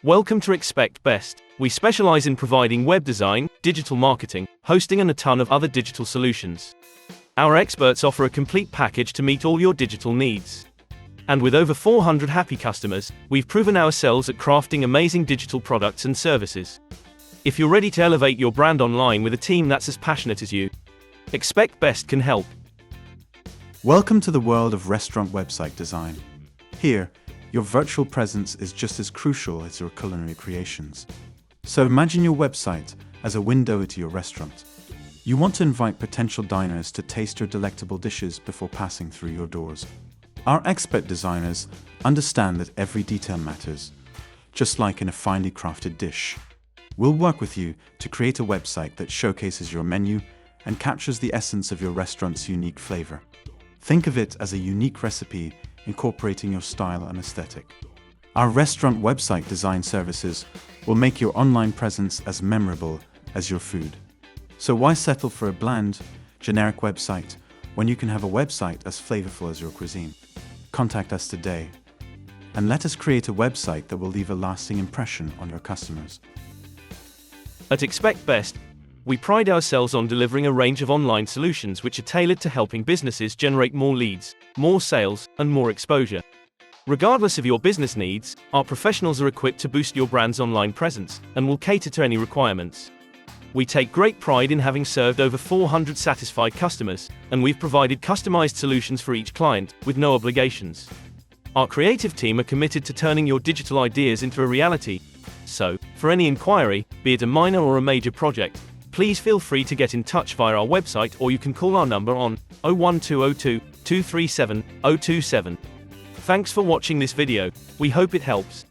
Welcome to Expect Best. We specialize in providing web design, digital marketing, hosting and a ton of other digital solutions. Our experts offer a complete package to meet all your digital needs. And with over 400 happy customers, we've proven ourselves at crafting amazing digital products and services. If you're ready to elevate your brand online with a team that's as passionate as you, Expect Best can help. Welcome to the world of restaurant website design. Here, your virtual presence is just as crucial as your culinary creations. So imagine your website as a window to your restaurant. You want to invite potential diners to taste your delectable dishes before passing through your doors. Our expert designers understand that every detail matters, just like in a finely crafted dish. We'll work with you to create a website that showcases your menu and captures the essence of your restaurant's unique flavor. Think of it as a unique recipe incorporating your style and aesthetic. Our restaurant website design services will make your online presence as memorable as your food. So why settle for a bland, generic website when you can have a website as flavorful as your cuisine? Contact us today and let us create a website that will leave a lasting impression on your customers. At Expect Best, we pride ourselves on delivering a range of online solutions which are tailored to helping businesses generate more leads, more sales, and more exposure. Regardless of your business needs, our professionals are equipped to boost your brand's online presence and will cater to any requirements. We take great pride in having served over 400 satisfied customers, and we've provided customized solutions for each client, with no obligations. Our creative team are committed to turning your digital ideas into a reality. So, for any inquiry, be it a minor or a major project, please feel free to get in touch via our website, or you can call our number on 01202 237 027. Thanks for watching this video. We hope it helps.